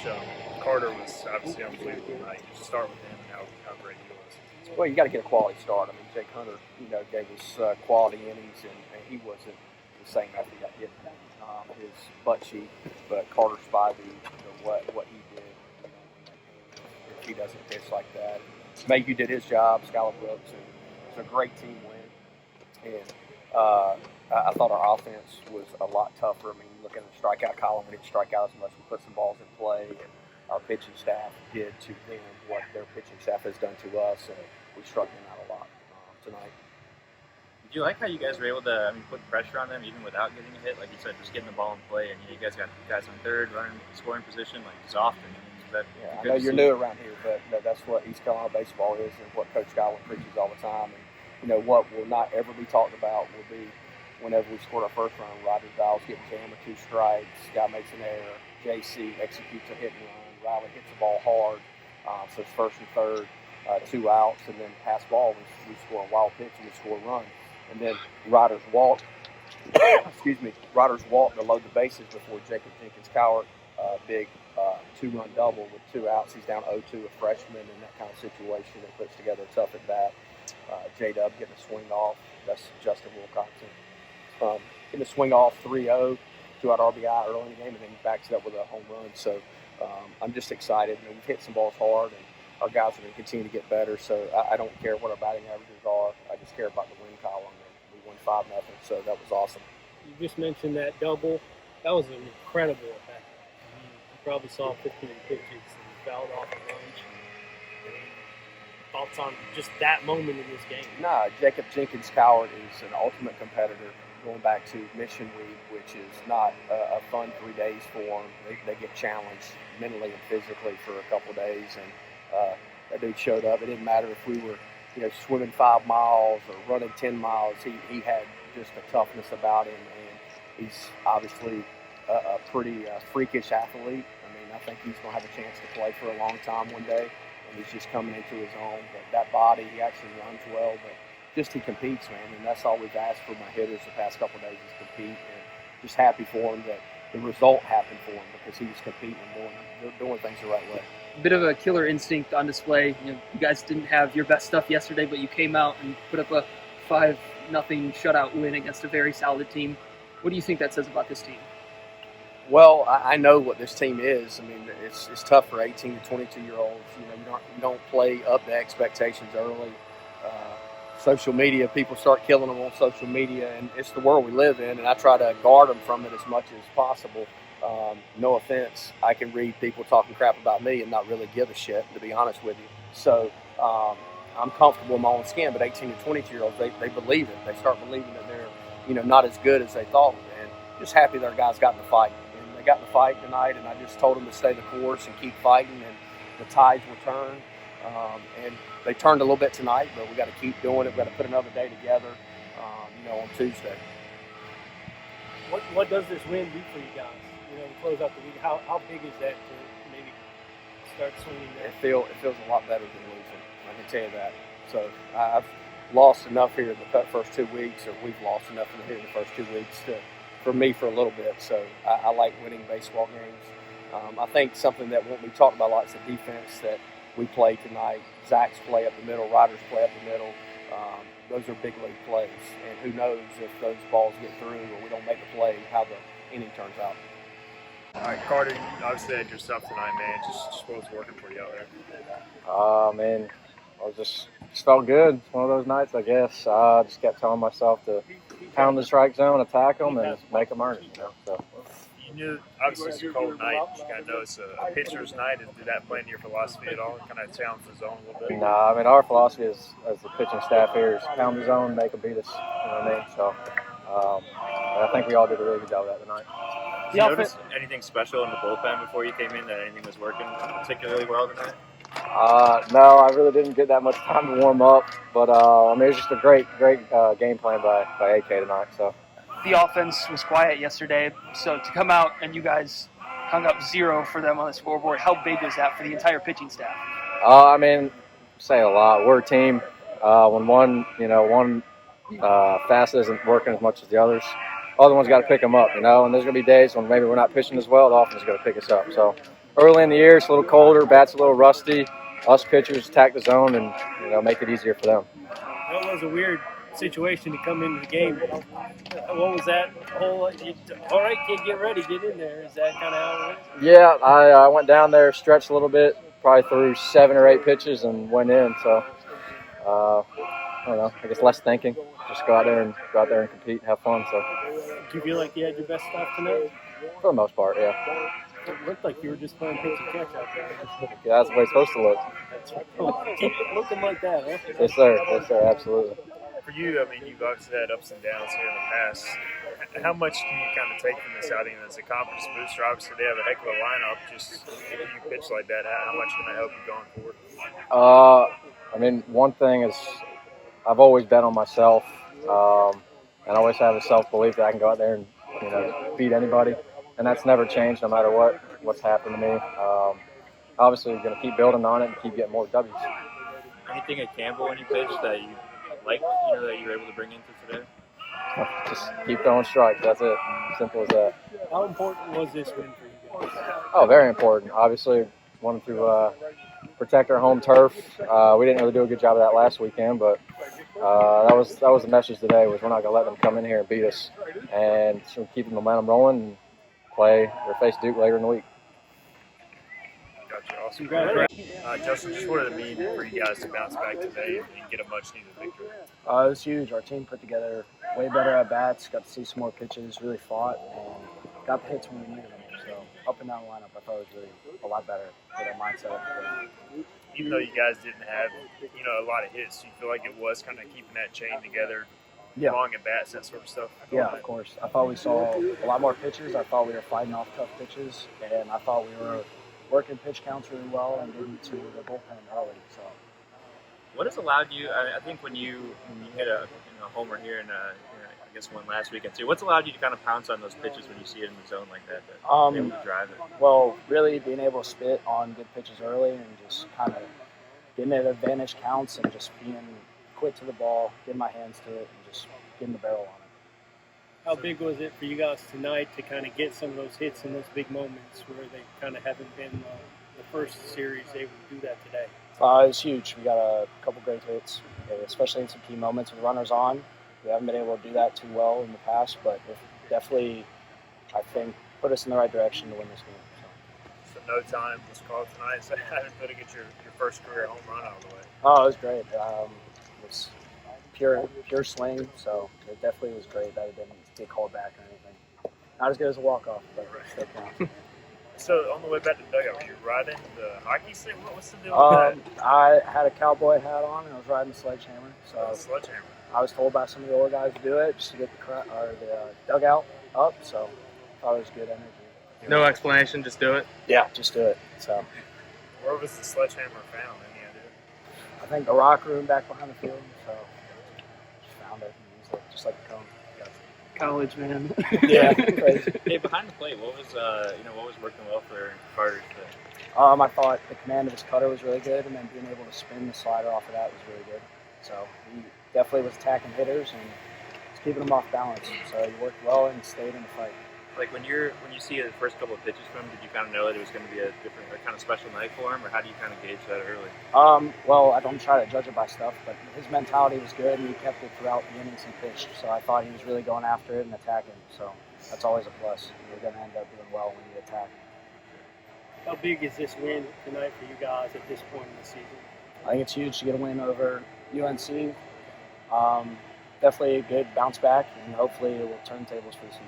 Coach Carter was obviously unbelievable tonight. Just start with him and how great he was. Well, you got to get a quality start. I mean, Jake Hunter, gave us quality innings, and he wasn't the same after he got hit. His butt cheek, but Carter Spivey, what he did, if he doesn't pitch like that. Mayhew did his job. Skylar Brooks, and it was a great team win. And I thought our offense was a lot tougher. I mean, you look at the strikeout column, we didn't strike out as much. We put some balls in play, and our pitching staff did to them what their pitching staff has done to us, and we struck them out a lot tonight. Do you like how you guys were able to put pressure on them even without getting a hit? Like you said, just getting the ball in play, and you guys got guys on third, running scoring position like as often. I know you're new around here, but that's what East Carolina baseball is, and what Coach Godwin preaches all the time. And what will not ever be talked about will be whenever we scored our first run, Roger Dials getting jammed with 2 strikes, guy makes an error, JC executes a hit and run, Riley hits the ball hard, so it's first and third, 2 outs, and then pass ball, we score a wild pitch and we score a run. And then Riders walk to load the bases before Jenkins-Coward, big 2-run double with 2 outs. He's down 0-2, a freshman in that kind of situation that puts together a tough at bat. J-Dub getting a swing off. That's Justin Wilcoxen. Getting a swing off 3-0, 2-out RBI early in the game, and then he backs it up with a home run. So I'm just excited. We've hit some balls hard, and our guys are going to continue to get better. So I don't care what our batting averages are. I just care about the win column. And we won 5-0, so that was awesome. You just mentioned that double. That was an incredible attack. You probably saw 15 pitches and fouled off a bunch. Thoughts on just that moment in this game? Nah, Jacob Jenkins-Coward is an ultimate competitor. Going back to Mission Week, which is not a fun 3 days for them. They get challenged mentally and physically for a couple of days, and that dude showed up. It didn't matter if we were, swimming 5 miles or running 10 miles. He had just a toughness about him, and he's obviously a pretty freakish athlete. I think he's going to have a chance to play for a long time one day, and he's just coming into his own. But that body, he actually runs well, but just he competes, man, and that's all we've asked for my hitters the past couple of days is compete, and just happy for him that the result happened for him because he was competing and doing things the right way. Bit of a killer instinct on display. You guys didn't have your best stuff yesterday, but you came out and put up a 5-0 shutout win against a very solid team. What do you think that says about this team? Well, I know what this team is. It's tough for 18 to 22-year-olds. You don't play up to expectations early. Social media, people start killing them on social media, and it's the world we live in, and I try to guard them from it as much as possible. No offense, I can read people talking crap about me and not really give a shit, to be honest with you. So I'm comfortable in my own skin, but 18 to 22-year-olds, they believe it. They start believing that they're, not as good as they thought, and just happy that our guys got in the fight. And they got in the fight tonight, and I just told them to stay the course and keep fighting, and the tides will turn. And they turned a little bit tonight, but we got to keep doing it. We got to put another day together, on Tuesday. What does this win do for you guys? To close out the week, how big is that to maybe start swinging there? It feels a lot better than losing. I can tell you that. So I've lost enough here in the first 2 weeks, or we've lost enough here in the first 2 weeks for me for a little bit. So I like winning baseball games. I think something that won't be talked about a lot is the defense that we play tonight. Zach's play up the middle, Riders play up the middle. Those are big league plays, and who knows if those balls get through or we don't make a play, how the inning turns out. All right, Carter, you obviously had your stuff tonight, man. Just what was working for you out there? Man, I just felt good. It's one of those nights, I guess. I just kept telling myself to pound the strike zone, attack them, and make them earn it. So. You knew, obviously, it's a cold night. You kind of know it's a pitcher's night. Did that play into your philosophy at all? Kind of challenge the zone a little bit? Nah, our philosophy is, as the pitching staff here, is pound the zone, make them beat us. You know what I mean? So I think we all did a really good job of that tonight. Did you notice anything special in the bullpen before you came in, that anything was working particularly well tonight? No, I really didn't get that much time to warm up, but it was just a great game plan by AK tonight. So The offense was quiet yesterday, so to come out and you guys hung up 0 for them on the scoreboard, how big is that for the entire pitching staff? Say a lot. We're a team. When one facet isn't working as much as the others, other one's got to pick them up, and there's going to be days when maybe we're not pitching as well, the offense is going to pick us up. So early in the year, it's a little colder, bat's a little rusty. Us pitchers attack the zone and make it easier for them. That was a weird situation to come into the game. What was that whole? All right, kid, get ready, get in there. Is that kind of how it went? Yeah, I went down there, stretched a little bit, probably threw 7 or 8 pitches and went in. So I don't know. I guess less thinking. Just go out there and compete, and have fun. So Do you feel like you had your best stuff tonight? for the most part, yeah. It looked like you were just playing pitch and catch out there. Yeah, that's the way it's supposed to look. Keep it looking like that, huh? Yes, sir. Yes, sir. Absolutely. For you, I mean, you've obviously had ups and downs here in the past. How much can you kind of take from this outing as a confidence booster? Obviously, they have a heck of a lineup. Just if you pitch like that, how much can that help you going forward? I mean, one thing is I've always bet on myself, and I always have a self-belief that I can go out there and beat anybody, and that's never changed no matter what's happened to me. Obviously, we're going to keep building on it and keep getting more W's. Anything at Campbell when you pitched that you liked, that you were able to bring into today? Just keep throwing strikes. That's it. Simple as that. How important was this win for you guys? Oh, very important. Obviously, wanted to protect our home turf. We didn't really do a good job of that last weekend, but that was the message today. Was we're not going to let them come in here and beat us, and so keep the momentum rolling and play or face Duke later in the week. Gotcha. Awesome. Congratulations. Justin, just wanted to mean for you guys to bounce back today and get a much-needed victory. It was huge. Our team put together way better at bats, got to see some more pitches, really fought, and got the hits when we needed them. So up and down the lineup, I thought it was really a lot better with our mindset. Even though you guys didn't have, a lot of hits, you feel like it was kind of keeping that chain together, long at bats, that sort of stuff? Yeah, of course. I thought we saw a lot more pitches. I thought we were fighting off tough pitches, and I thought we were working pitch counts really well and getting to the bullpen early. So, what has allowed you? I think when you hit a homer here and I guess one last weekend too. What's allowed you to kind of pounce on those pitches when you see it in the zone like that? Be able to drive it. Well, really being able to spit on good pitches early and just kind of getting at advantage counts and just being quick to the ball, getting my hands to it, and just getting the barrel on it. How big was it for you guys tonight to kind of get some of those hits in those big moments where they kind of haven't been the first series able to do that today? It was huge. We got a couple great hits, especially in some key moments with runners on. We haven't been able to do that too well in the past, but it definitely, I think, put us in the right direction to win this game. So no time was called tonight, so how did it get your first career home run out of the way? Oh, it was great. It was pure swing, so it definitely was great that it didn't get called back or anything. Not as good as a walk-off, but still counts. So on the way back to the dugout, were you riding the hockey stick? What's the deal with that? I had a cowboy hat on and I was riding the sledgehammer. So Sledgehammer. I was told by some of the older guys to do it just to get the dugout up. So I thought it was good energy. No explanation, just do it? Yeah, just do it. So Where was the sledgehammer found? Any idea? I think the rock room back behind the field. So just found it and used it just like a cone. College, man. Yeah, crazy. Hey, behind the plate, what was working well for Carter today? I thought the command of his cutter was really good, and then being able to spin the slider off of that was really good. So he definitely was attacking hitters and was keeping them off balance. So he worked well and stayed in the fight. Like when you see the first couple of pitches from him, did you kind of know that it was going to be a kind of special night for him, or how do you kind of gauge that early? Well, I don't try to judge it by stuff, but his mentality was good, and he kept it throughout the innings he pitched. So I thought he was really going after it and attacking. So that's always a plus. You're going to end up doing well when you attack. How big is this win tonight for you guys at this point in the season? I think it's huge to get a win over UNC. Definitely a good bounce back, and hopefully it will turn tables for the season.